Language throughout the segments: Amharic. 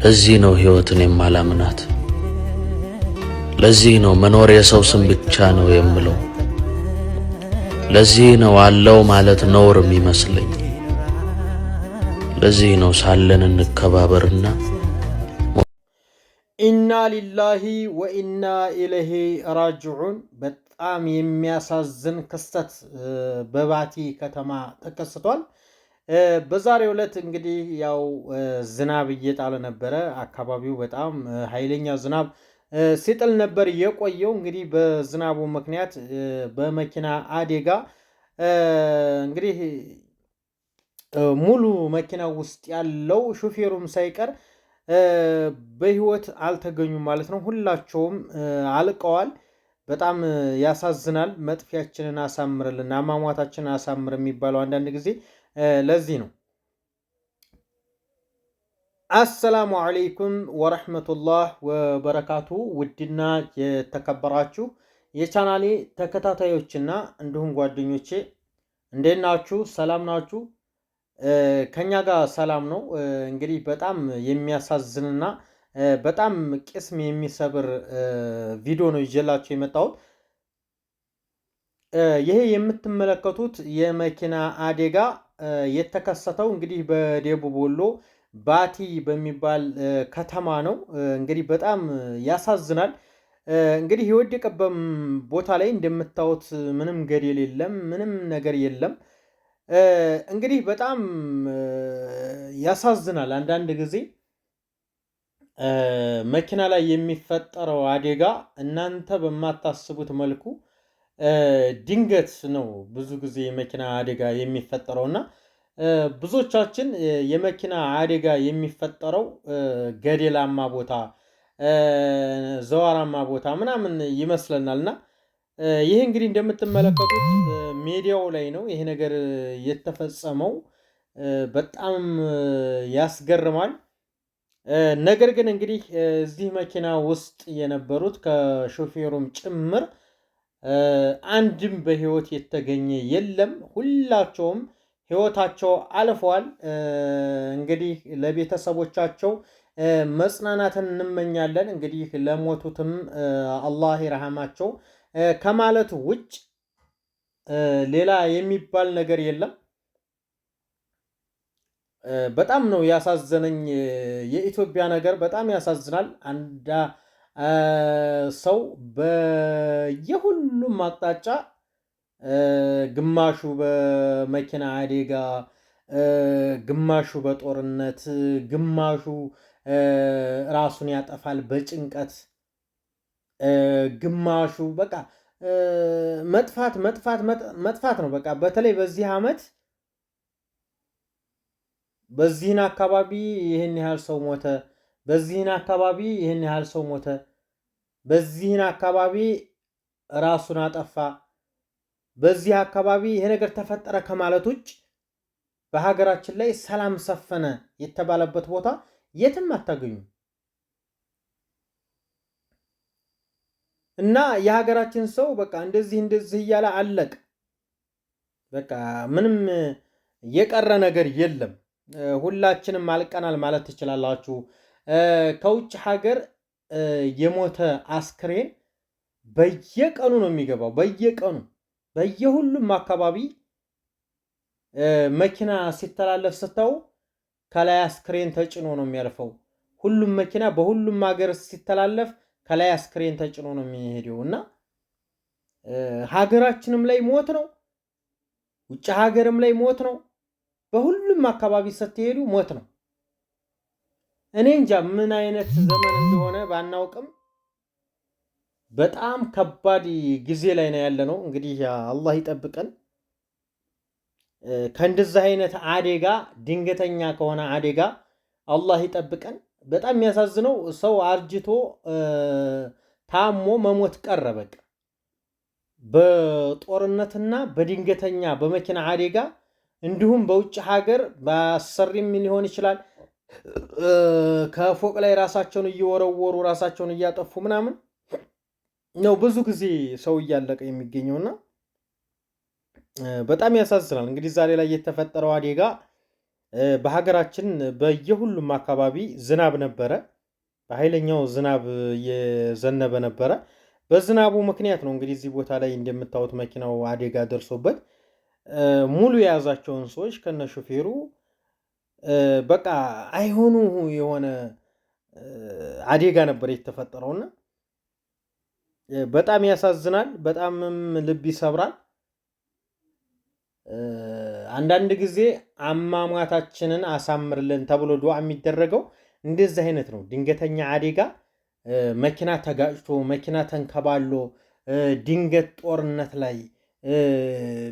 ለዚህ ነው ሕይወትን የማላምናት። ለዚህ ነው መኖር የሰው ስም ብቻ ነው የምለው። ለዚህ ነው አለው ማለት ነውር የሚመስለኝ። ለዚህ ነው ሳለን እንከባበርና ኢና ሊላሂ ወኢና ኢለይሂ ራጅዑን። በጣም የሚያሳዝን ክስተት በባቲ ከተማ ተከስቷል። በዛሬው ዕለት እንግዲህ ያው ዝናብ እየጣለ ነበረ። አካባቢው በጣም ኃይለኛ ዝናብ ሲጥል ነበር የቆየው። እንግዲህ በዝናቡ ምክንያት በመኪና አደጋ እንግዲህ ሙሉ መኪና ውስጥ ያለው ሹፌሩም ሳይቀር በህይወት አልተገኙም ማለት ነው። ሁላቸውም አልቀዋል። በጣም ያሳዝናል። መጥፊያችንን አሳምርልን፣ አሟሟታችንን አሳምር የሚባለው አንዳንድ ጊዜ ለዚህ ነው። አሰላሙ አለይኩም ወረህመቱላህ ወበረካቱ። ውድና የተከበራችሁ የቻናሌ ተከታታዮችና እንዲሁም ጓደኞቼ እንዴት ናችሁ? ሰላም ናችሁ? ከኛ ጋር ሰላም ነው። እንግዲህ በጣም የሚያሳዝንና በጣም ቅስም የሚሰብር ቪዲዮ ነው ይዤላችሁ የመጣሁት። ይሄ የምትመለከቱት የመኪና አደጋ የተከሰተው እንግዲህ በደቡብ ወሎ ባቲ በሚባል ከተማ ነው። እንግዲህ በጣም ያሳዝናል። እንግዲህ የወደቀበት ቦታ ላይ እንደምታዩት ምንም ገደል የለም፣ ምንም ነገር የለም። እንግዲህ በጣም ያሳዝናል። አንዳንድ ጊዜ መኪና ላይ የሚፈጠረው አደጋ እናንተ በማታስቡት መልኩ ድንገት ነው ብዙ ጊዜ የመኪና አደጋ የሚፈጠረውና ብዙዎቻችን የመኪና አደጋ የሚፈጠረው ገደላማ ቦታ፣ ዘዋራማ ቦታ ምናምን ይመስለናልና ይሄ እንግዲህ እንደምትመለከቱት ሚዲያው ላይ ነው ይሄ ነገር የተፈጸመው። በጣም ያስገርማል። ነገር ግን እንግዲህ እዚህ መኪና ውስጥ የነበሩት ከሾፌሩም ጭምር አንድም በህይወት የተገኘ የለም። ሁላቸውም ህይወታቸው አልፈዋል። እንግዲህ ለቤተሰቦቻቸው መጽናናትን እንመኛለን። እንግዲህ ለሞቱትም አላህ ይርሐማቸው ከማለት ውጭ ሌላ የሚባል ነገር የለም። በጣም ነው ያሳዘነኝ። የኢትዮጵያ ነገር በጣም ያሳዝናል። አንዳ ሰው በየሁሉም አቅጣጫ ግማሹ በመኪና አደጋ፣ ግማሹ በጦርነት፣ ግማሹ ራሱን ያጠፋል በጭንቀት፣ ግማሹ በቃ መጥፋት መጥፋት መጥፋት ነው። በቃ በተለይ በዚህ ዓመት በዚህን አካባቢ ይህን ያህል ሰው ሞተ፣ በዚህን አካባቢ ይህን ያህል ሰው ሞተ፣ በዚህን አካባቢ ራሱን አጠፋ፣ በዚህ አካባቢ ይሄ ነገር ተፈጠረ ከማለት ውጭ በሀገራችን ላይ ሰላም ሰፈነ የተባለበት ቦታ የትም አታገኙ እና የሀገራችን ሰው በቃ እንደዚህ እያለ አለቅ። በቃ ምንም የቀረ ነገር የለም። ሁላችንም አልቀናል ማለት ትችላላችሁ። ከውጭ ሀገር የሞተ አስክሬን በየቀኑ ነው የሚገባው። በየቀኑ በየሁሉም አካባቢ መኪና ሲተላለፍ ስታው ከላይ አስክሬን ተጭኖ ነው የሚያልፈው። ሁሉም መኪና በሁሉም ሀገር ሲተላለፍ ከላይ አስክሬን ተጭኖ ነው የሚሄደው እና ሀገራችንም ላይ ሞት ነው፣ ውጭ ሀገርም ላይ ሞት ነው። በሁሉም አካባቢ ስትሄዱ ሞት ነው። እኔ እንጃ ምን አይነት ዘመን እንደሆነ ባናውቅም በጣም ከባድ ጊዜ ላይ ነው ያለ ነው። እንግዲህ አላህ ይጠብቀን ከእንደዚህ አይነት አደጋ፣ ድንገተኛ ከሆነ አደጋ አላህ ይጠብቀን። በጣም የሚያሳዝነው ሰው አርጅቶ ታሞ መሞት ቀረ። በቃ በጦርነትና በድንገተኛ በመኪና አደጋ እንዲሁም በውጭ ሀገር በአሰሪም ሊሆን ይችላል ከፎቅ ላይ ራሳቸውን እየወረወሩ ራሳቸውን እያጠፉ ምናምን ነው ብዙ ጊዜ ሰው እያለቀ የሚገኘውና በጣም ያሳዝናል። እንግዲህ ዛሬ ላይ የተፈጠረው አደጋ በሀገራችን በየሁሉም አካባቢ ዝናብ ነበረ። በኃይለኛው ዝናብ እየዘነበ ነበረ። በዝናቡ ምክንያት ነው እንግዲህ እዚህ ቦታ ላይ እንደምታዩት መኪናው አደጋ ደርሶበት ሙሉ የያዛቸውን ሰዎች ከነ ሹፌሩ በቃ አይሆኑ የሆነ አደጋ ነበር የተፈጠረውና በጣም ያሳዝናል። በጣምም ልብ ይሰብራል። አንዳንድ ጊዜ አሟሟታችንን አሳምርልን ተብሎ ዱዓ የሚደረገው እንደዚህ አይነት ነው። ድንገተኛ አደጋ፣ መኪና ተጋጭቶ መኪና ተንከባሎ ድንገት ጦርነት ላይ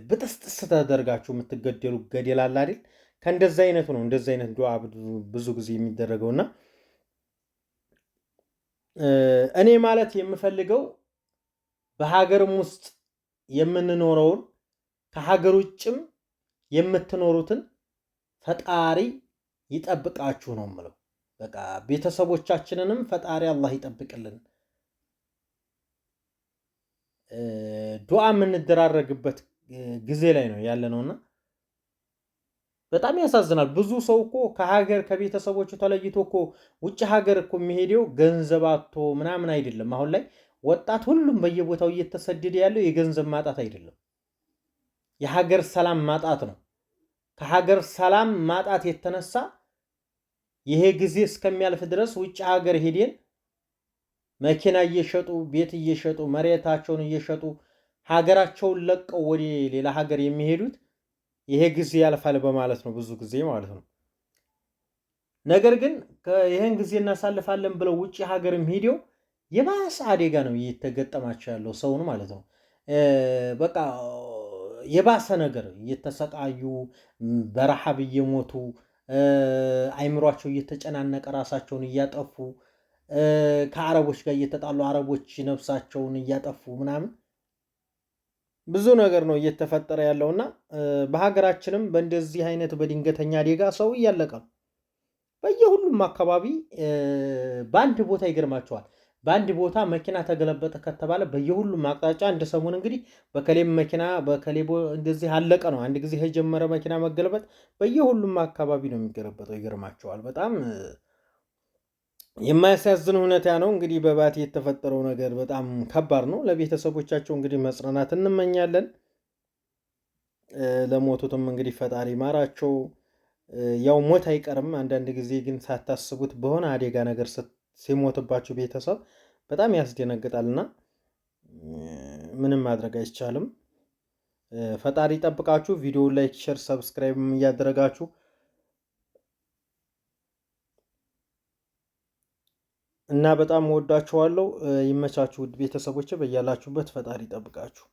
ብጥስጥስ ተደርጋችሁ የምትገደሉ ገደል አለ አይደል? ከእንደዚህ አይነቱ ነው እንደዚህ አይነት ዱዓ ብዙ ጊዜ የሚደረገውና እኔ ማለት የምፈልገው በሀገርም ውስጥ የምንኖረውን ከሀገር ውጭም የምትኖሩትን ፈጣሪ ይጠብቃችሁ ነው የምለው። በቃ ቤተሰቦቻችንንም ፈጣሪ አላህ ይጠብቅልን። ዱዓ የምንደራረግበት ጊዜ ላይ ነው ያለነውና በጣም ያሳዝናል። ብዙ ሰው እኮ ከሀገር ከቤተሰቦቹ ተለይቶ እኮ ውጭ ሀገር እኮ የሚሄደው ገንዘብ አጥቶ ምናምን አይደለም። አሁን ላይ ወጣት ሁሉም በየቦታው እየተሰደደ ያለው የገንዘብ ማጣት አይደለም፣ የሀገር ሰላም ማጣት ነው። ከሀገር ሰላም ማጣት የተነሳ ይሄ ጊዜ እስከሚያልፍ ድረስ ውጭ ሀገር ሄደን መኪና እየሸጡ ቤት እየሸጡ መሬታቸውን እየሸጡ ሀገራቸውን ለቀው ወደ ሌላ ሀገር የሚሄዱት ይሄ ጊዜ ያልፋል በማለት ነው፣ ብዙ ጊዜ ማለት ነው። ነገር ግን ይሄን ጊዜ እናሳልፋለን ብለው ውጭ ሀገርም ሄደው የባሰ አደጋ ነው እየተገጠማቸው ያለው ሰውን ማለት ነው። በቃ የባሰ ነገር እየተሰቃዩ በረሃብ እየሞቱ አይምሯቸው እየተጨናነቀ ራሳቸውን እያጠፉ ከአረቦች ጋር እየተጣሉ አረቦች ነፍሳቸውን እያጠፉ ምናምን ብዙ ነገር ነው እየተፈጠረ ያለውና በሀገራችንም በእንደዚህ አይነት በድንገተኛ አደጋ ሰው እያለቀ ነው። በየሁሉም አካባቢ በአንድ ቦታ ይገርማቸዋል። በአንድ ቦታ መኪና ተገለበጠ ከተባለ በየሁሉም አቅጣጫ እንደ ሰሞን እንግዲህ በከሌም መኪና በከሌቦ እንደዚህ አለቀ ነው። አንድ ጊዜ የጀመረ መኪና መገለበጥ በየሁሉም አካባቢ ነው የሚገለበጠው። ይገርማቸዋል። በጣም የማያሳዝን ሁኔታ ነው። እንግዲህ በባቲ የተፈጠረው ነገር በጣም ከባድ ነው። ለቤተሰቦቻቸው እንግዲህ መጽናናት እንመኛለን። ለሞቱትም እንግዲህ ፈጣሪ ማራቸው። ያው ሞት አይቀርም። አንዳንድ ጊዜ ግን ሳታስቡት በሆነ አደጋ ነገር ሲሞትባችሁ ቤተሰብ በጣም ያስደነግጣልና ምንም ማድረግ አይቻልም። ፈጣሪ ጠብቃችሁ። ቪዲዮ ላይክ፣ ሼር፣ ሰብስክራይብ እያደረጋችሁ እና በጣም ወዳችኋለሁ። ይመቻችሁ ውድ ቤተሰቦች፣ በያላችሁበት ፈጣሪ ጠብቃችሁ።